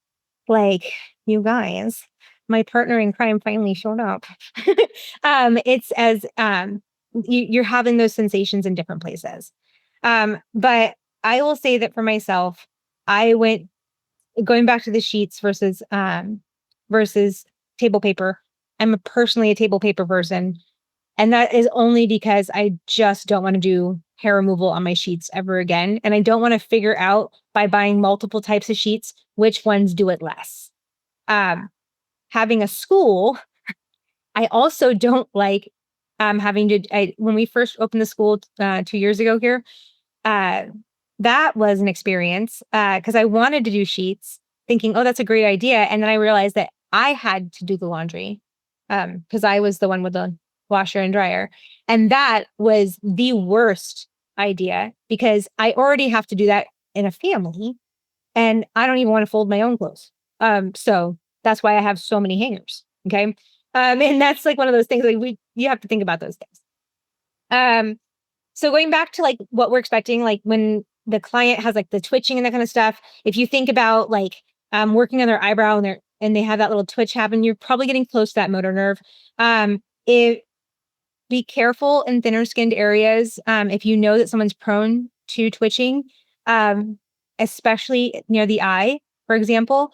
like, you guys, my partner in crime finally showed up. It's as you're having those sensations in different places. But I will say that for myself, I went going back to the sheets versus table paper. I'm personally a table paper person. And that is only because I just don't want to do hair removal on my sheets ever again. And I don't want to figure out by buying multiple types of sheets which ones do it less. Um, Having a school, I also don't like having to. When we first opened the school 2 years ago here, uh, that was an experience because I wanted to do sheets, thinking, "Oh, that's a great idea," and then I realized that I had to do the laundry because I was the one with the washer and dryer, and that was the worst idea because I already have to do that in a family, and I don't even want to fold my own clothes. So that's why I have so many hangers. And that's like one of those things like you have to think about those things. Um, So going back to like what we're expecting, like when the client has like the twitching and that kind of stuff, if you think about like working on their eyebrow and they have that little twitch happen, you're probably getting close to that motor nerve. It Be careful in thinner skinned areas. If you know that someone's prone to twitching, um, especially near the eye, for example,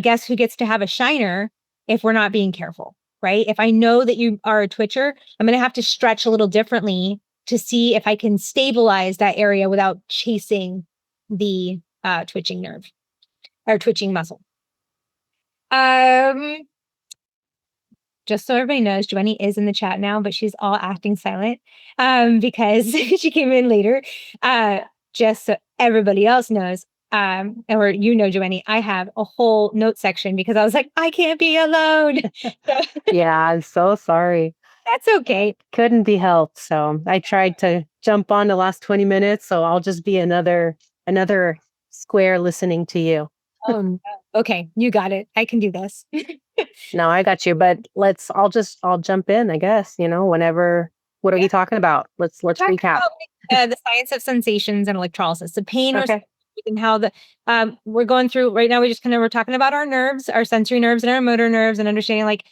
guess who gets to have a shiner if we're not being careful, right? If I know that you are a twitcher, I'm going to have to stretch a little differently to see if I can stabilize that area without chasing the twitching nerve or twitching muscle. Um, just so everybody knows, Joanie is in the chat now, but she's all acting silent because she came in later. Just so everybody else knows, or Joanie, I have a whole note section because I was like, I can't be alone. Yeah, I'm so sorry. That's okay. Couldn't be helped. So I tried to jump on the last 20 minutes. So I'll just be another square listening to you. Okay, you got it. I can do this. No, I got you. But I'll jump in, I guess, whenever. What are we talking about? Let's recap. The science of sensations and electrolysis, the pain Okay. and how we're going through right now. We're talking about our nerves, our sensory nerves and our motor nerves, and understanding like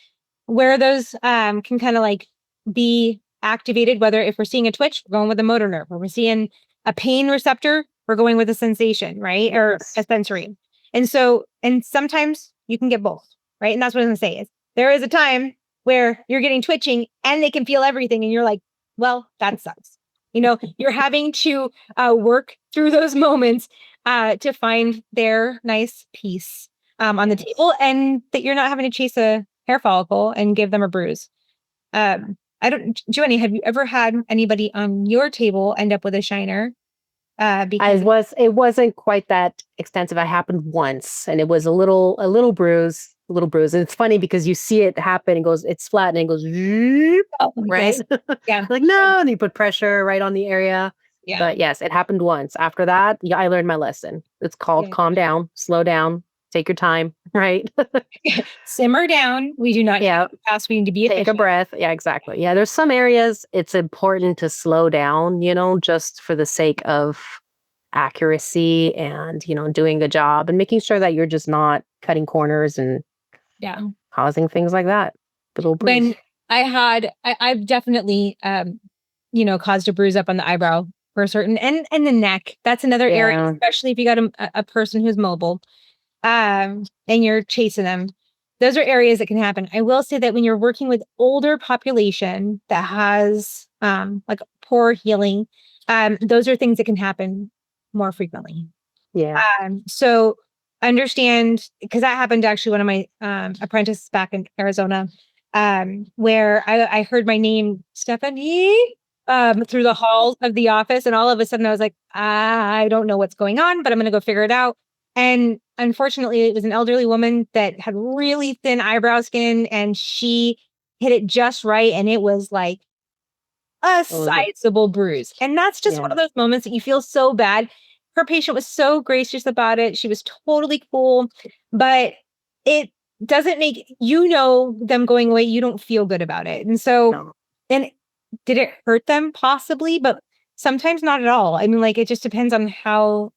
where those can kind of like be activated. Whether if we're seeing a twitch, we're going with a motor nerve. Or we're seeing a pain receptor, we're going with a sensation, right? Or a sensory. And sometimes you can get both, right? And that's what I'm going to say is there is a time where you're getting twitching and they can feel everything. And you're like, well, that sucks. You're having to work through those moments to find their nice piece on the table, and that you're not having to chase a hair follicle and give them a bruise. Joanie, have you ever had anybody on your table end up with a shiner? It wasn't quite that extensive. It happened once, and it was a little bruise. And it's funny because you see it happen and it's flat and it goes, right? Yeah. Like, no, and you put pressure right on the area. Yeah. But yes, it happened once. After that, yeah, I learned my lesson. It's called calm down, slow down, take your time, right? Simmer down. We do not fast. We need to be take a breath. Yeah, exactly. Yeah, there's some areas it's important to slow down, just for the sake of accuracy and, doing a job and making sure that you're just not cutting corners and causing things like that. When I've definitely, caused a bruise up on the eyebrow for certain, and the neck. That's another area, especially if you got a person who's mobile, and you're chasing them. Those are areas that can happen. I will say that when you're working with older population that has like poor healing, those are things that can happen more frequently. Yeah. So understand, because that happened to actually one of my apprentices back in Arizona, where I heard my name, Stephanie, through the halls of the office. And all of a sudden I was like, I don't know what's going on, but I'm going to go figure it out. And unfortunately, it was an elderly woman that had really thin eyebrow skin, and she hit it just right. And it was like a sizable bruise. And that's just one of those moments that you feel so bad. Her patient was so gracious about it. She was totally cool, but it doesn't make, them going away. You don't feel good about it. And so, and did it hurt them? Possibly, but sometimes not at all. I mean, like, it just depends on how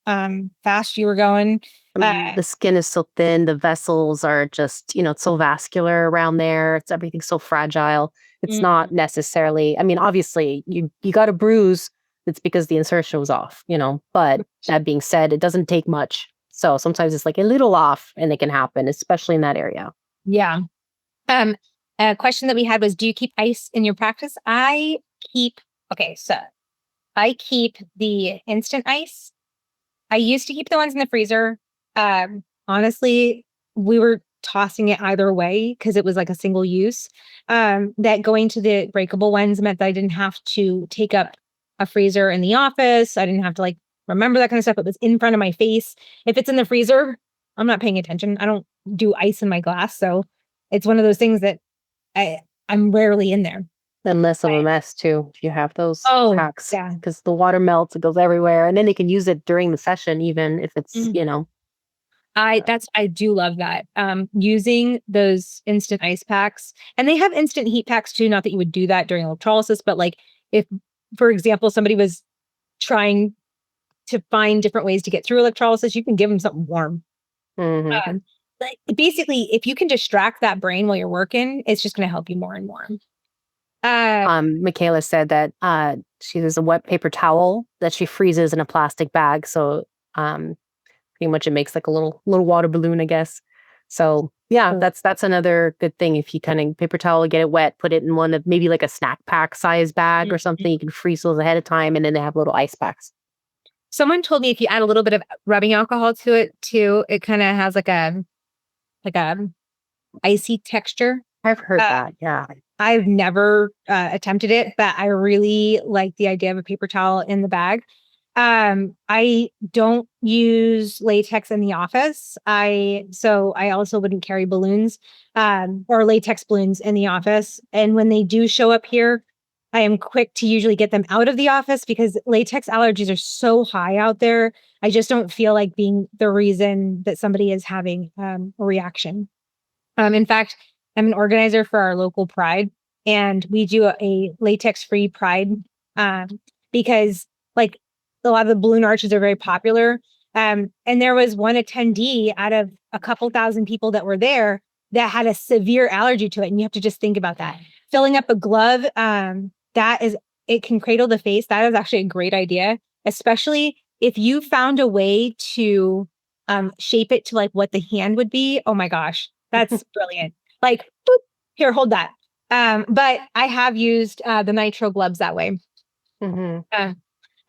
fast you were going. The skin is so thin. The vessels are just, it's so vascular around there. Everything's so fragile. It's not necessarily, I mean, obviously you got a bruise. It's because the insertion was off, but that being said, it doesn't take much. So sometimes it's like a little off and it can happen, especially in that area. Yeah. A question that we had was, do you keep ice in your practice? I keep the instant ice. I used to keep the ones in the freezer. Honestly, we were tossing it either way because it was like a single use. That going to the breakable ones meant that I didn't have to take up a freezer in the office. I didn't have to like remember that kind of stuff. It was in front of my face. If it's in the freezer, I'm not paying attention. I don't do ice in my glass. So it's one of those things that I'm rarely in there. And less of a mess too, if you have those packs. Yeah. Because the water melts, it goes everywhere. And then they can use it during the session, even if it's, I do love that. Using those instant ice packs, and they have instant heat packs too. Not that you would do that during electrolysis, but like if for example, somebody was trying to find different ways to get through electrolysis, you can give them something warm. Mm-hmm. But basically, if you can distract that brain while you're working, it's just going to help you more and more. Michaela said that she uses a wet paper towel that she freezes in a plastic bag. So pretty much it makes like a little water balloon, I guess. So yeah, that's another good thing. If you kind of paper towel, get it wet, put it in one of maybe like a snack pack size bag or something. You can freeze those ahead of time, and then they have little ice packs. Someone told me if you add a little bit of rubbing alcohol to it too, it kind of has like a icy texture. I've heard that. Yeah. I've never attempted it, but I really like the idea of a paper towel in the bag. I don't use latex in the office. So I also wouldn't carry balloons or latex balloons in the office. And when they do show up here, I am quick to usually get them out of the office because latex allergies are so high out there. I just don't feel like being the reason that somebody is having a reaction. In fact, I'm an organizer for our local Pride, and we do a latex-free Pride because, like, a lot of the balloon arches are very popular. And there was one attendee out of a couple thousand people that were there that had a severe allergy to it, and you have to just think about that. Filling up a glove, it can cradle the face. That is actually a great idea, especially if you found a way to shape it to like what the hand would be. Oh my gosh, that's brilliant. Like, boop, here, hold that. But I have used the nitro gloves that way. Mm-hmm.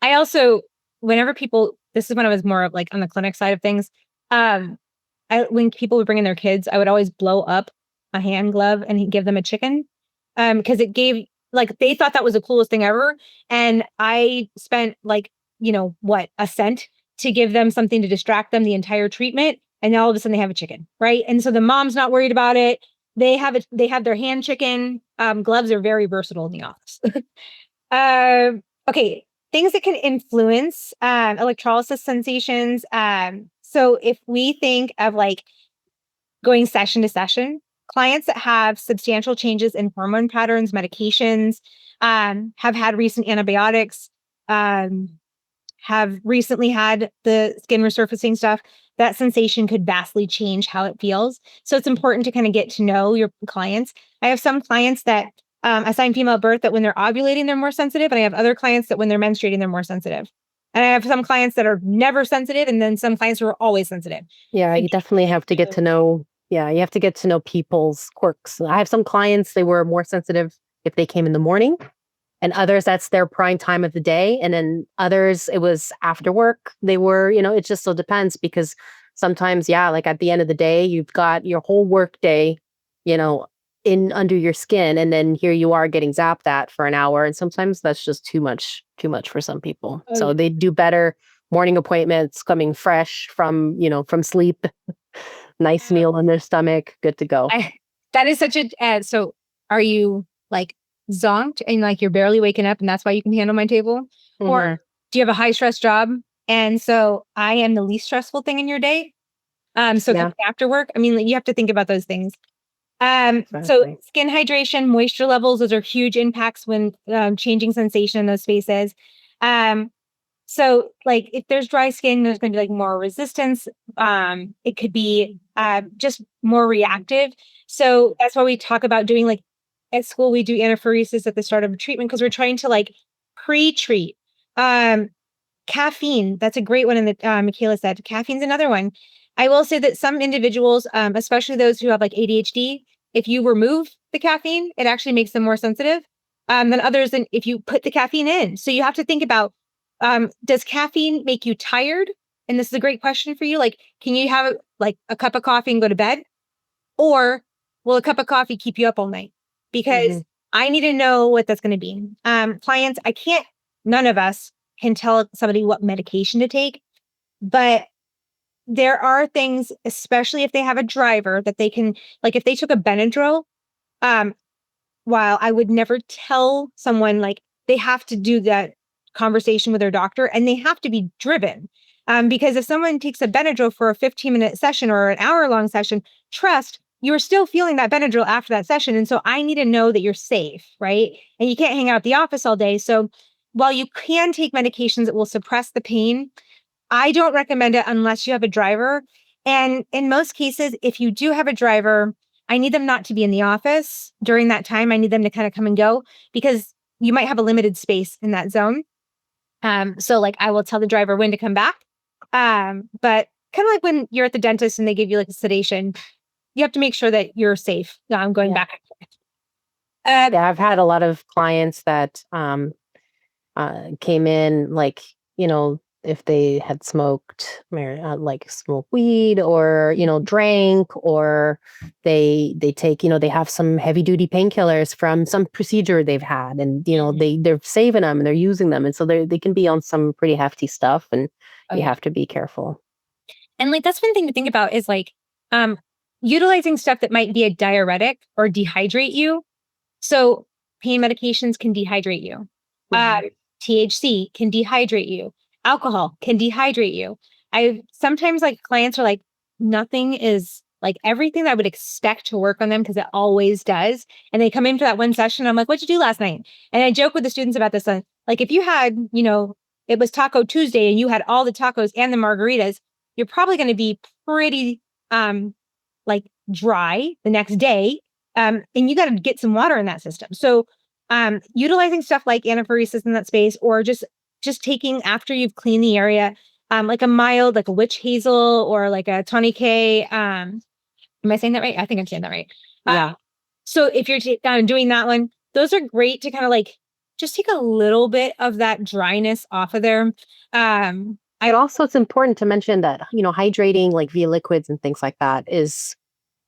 I also, whenever people, this is when I was more of like on the clinic side of things. When people would bring in their kids, I would always blow up a hand glove and give them a chicken. Because it gave, like, they thought that was the coolest thing ever. And I spent like, a cent to give them something to distract them the entire treatment. And now all of a sudden they have a chicken, right? And so the mom's not worried about it. They have their hand chicken. Gloves are very versatile in the office. Okay, things that can influence electrolysis sensations. So if we think of like going session to session, clients that have substantial changes in hormone patterns, medications, have had recent antibiotics, have recently had the skin resurfacing stuff, that sensation could vastly change how it feels. So it's important to kind of get to know your clients. I have some clients that assign female at birth that when they're ovulating, they're more sensitive. And I have other clients that when they're menstruating, they're more sensitive. And I have some clients that are never sensitive, and then some clients who are always sensitive. Yeah, you definitely have to get to know. Yeah, you have to get to know people's quirks. I have some clients, they were more sensitive if they came in the morning, and others, that's their prime time of the day. And then others, it was after work. They were, it just so depends because sometimes, yeah, like at the end of the day, you've got your whole work day, in under your skin. And then here you are getting zapped at for an hour. And sometimes that's just too much for some people. Oh, So yeah. they do better morning appointments, coming fresh from sleep, nice meal in their stomach, good to go. That is such so are you like zonked and like you're barely waking up and that's why you can handle my table? Or Mhm. do you have a high stress job? And so I am the least stressful thing in your day. So Yeah. after work, I mean, like, you have to think about those things. So Exactly. skin hydration, moisture levels, those are huge impacts when changing sensation in those spaces. Um, so like if there's dry skin, there's going to be like more resistance. It could be just more reactive. So that's why we talk about doing like at school, we do anaphoresis at the start of a treatment because we're trying to like pre-treat. Um, Caffeine, that's a great one. And that Michaela said, caffeine's another one. I will say that some individuals, especially those who have like ADHD, if you remove the caffeine, it actually makes them more sensitive than others than if you put the caffeine in. So you have to think about, does caffeine make you tired? And this is a great question for you. Like, can you have like a cup of coffee and go to bed? Or will a cup of coffee keep you up all night? Because Mhm. I need to know what that's going to be. Clients, none of us can tell somebody what medication to take, but there are things, especially if they have a driver, that they can, like if they took a Benadryl, um, while I would never tell someone like they have to do that conversation with their doctor and they have to be driven. Because if someone takes a Benadryl for a 15-minute session or an hour-long session, trust you're still feeling that Benadryl after that session. And so I need to know that you're safe, right? And you can't hang out at the office all day. So while you can take medications that will suppress the pain, I don't recommend it unless you have a driver. And in most cases, if you do have a driver, I need them not to be in the office during that time. I need them to kind of come and go because you might have a limited space in that zone. So like I will tell the driver when to come back. But kind of like when you're at the dentist and they give you like a sedation, you have to make sure that you're safe going back and forth. Yeah, I've had a lot of clients that came in like, if they had smoked like smoked weed or, drank, or they take, they have some heavy duty painkillers from some procedure they've had, and they're saving them and they're using them, and so they can be on some pretty hefty stuff, and you have to be careful. And like that's one thing to think about is like utilizing stuff that might be a diuretic or dehydrate you. So pain medications can dehydrate you. THC can dehydrate you. Alcohol can dehydrate you. I sometimes like clients are like, nothing is like everything that I would expect to work on them because it always does. And they come in for that one session. I'm like, what'd you do last night? And I joke with the students about this. Like if you had, it was Taco Tuesday and you had all the tacos and the margaritas, you're probably going to be pretty like dry the next day. And you got to get some water in that system. So utilizing stuff like anaphoresis in that space, or just taking after you've cleaned the area, like a mild, like a witch hazel or like a tonic K. Am I saying that right? I think I'm saying that right. Yeah. So if you're doing that one, those are great to kind of like just take a little bit of that dryness off of there. But also it's important to mention that, hydrating like via liquids and things like that is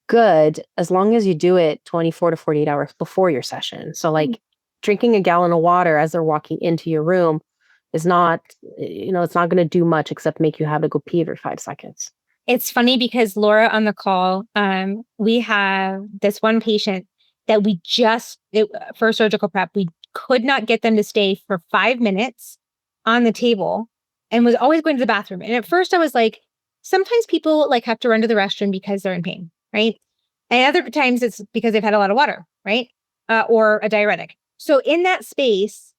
good as long as you do it 24 to 48 hours before your session. So like drinking a gallon of water as they're walking into your room is not, it's not going to do much except make you have to go pee every 5 seconds. It's funny because Laura on the call, we have this one patient that for surgical prep, we could not get them to stay for 5 minutes on the table and was always going to the bathroom. And at first I was like, sometimes people like have to run to the restroom because they're in pain, right? And other times it's because they've had a lot of water, right? Or a diuretic. So in that space,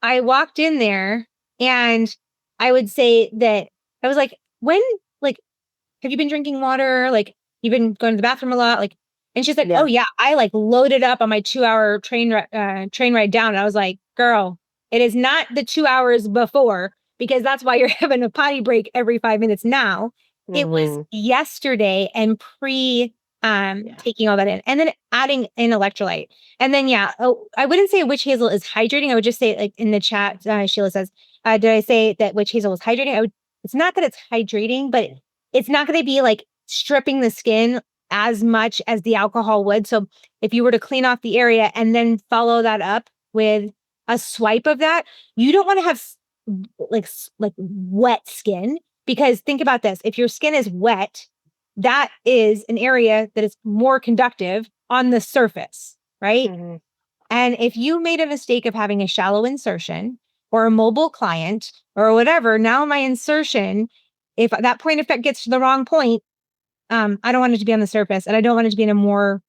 I walked in there and I would say that I was like, like, have you been drinking water? Like, you've been going to the bathroom a lot? Like, and she's like, oh yeah, I like loaded up on my 2 hour train ride down. And I was like, girl, it is not the 2 hours before, because that's why you're having a potty break every 5 minutes now. It was yesterday and taking all that in and then adding in electrolyte. And then, I wouldn't say witch hazel is hydrating. I would just say, like in the chat, Sheila says, did I say that witch hazel is hydrating? It's not that it's hydrating, but it's not going to be like stripping the skin as much as the alcohol would. So if you were to clean off the area and then follow that up with a swipe of that, you don't want to have like wet skin, because think about this. If your skin is wet, that is an area that is more conductive on the surface, right? And if you made a mistake of having a shallow insertion or a mobile client or whatever, now my insertion, if that point effect gets to the wrong point, I don't want it to be on the surface, and I don't want it to be in a more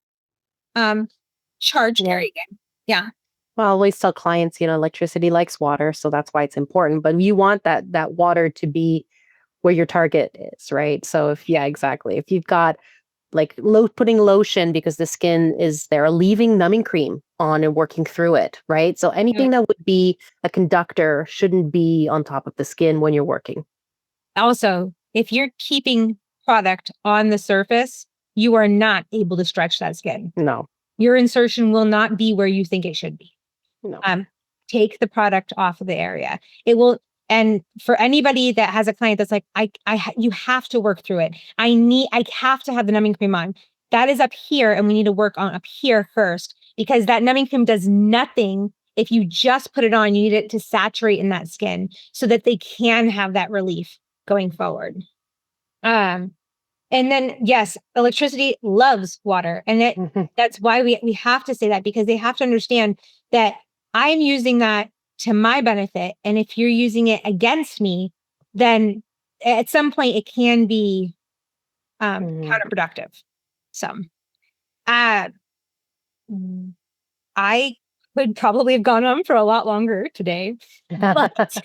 charged area again. Yeah. Well, I always tell clients, electricity likes water, so that's why it's important. But you want that water to be where your target is, right? So exactly. If you've got like putting lotion because the skin is there, leaving numbing cream on and working through it, right? So anything that would be a conductor shouldn't be on top of the skin when you're working. Also, if you're keeping product on the surface, you are not able to stretch that skin. No. Your insertion will not be where you think it should be. No. Take the product off of the area. It will. And for anybody that has a client that's like, you have to work through it. I have to have the numbing cream on. That is up here, and we need to work on up here first, because that numbing cream does nothing if you just put it on. You need it to saturate in that skin so that they can have that relief going forward. And then, yes, electricity loves water. And that's why we have to say that, because they have to understand that I'm using that to my benefit. And if you're using it against me, then at some point it can be counterproductive. So I would probably have gone on for a lot longer today. But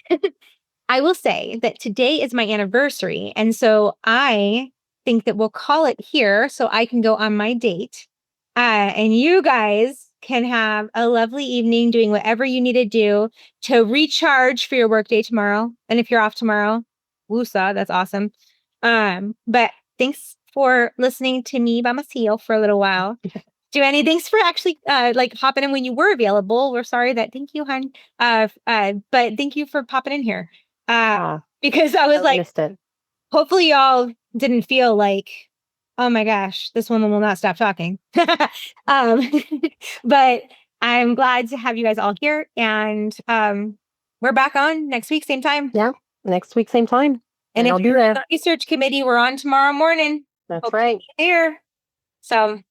I will say that today is my anniversary. And so I think that we'll call it here so I can go on my date. And you guys can have a lovely evening doing whatever you need to do to recharge for your workday tomorrow. And if you're off tomorrow, woosah, that's awesome. But thanks for listening to me by myself for a little while. Joannie, thanks for actually like hopping in when you were available. We're sorry that thank you, hon. But thank you for popping in here. Because I was like, missed it. hopefully y'all didn't feel like, oh my gosh, this woman will not stop talking. But I'm glad to have you guys all here. And we're back on next week, same time. Yeah, next week, same time. And I'll if be you're there. on the research committee, we're on tomorrow morning. That's Hope right. you're here. So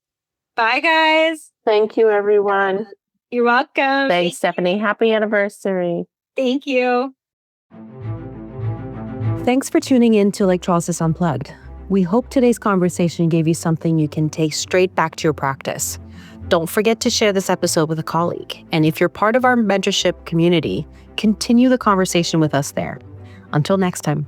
bye, guys. Thank you, everyone. You're welcome. Thanks, Stephanie. Happy anniversary. Thank you. Thanks for tuning in to Electrolysis Unplugged. We hope today's conversation gave you something you can take straight back to your practice. Don't forget to share this episode with a colleague. And if you're part of our mentorship community, continue the conversation with us there. Until next time.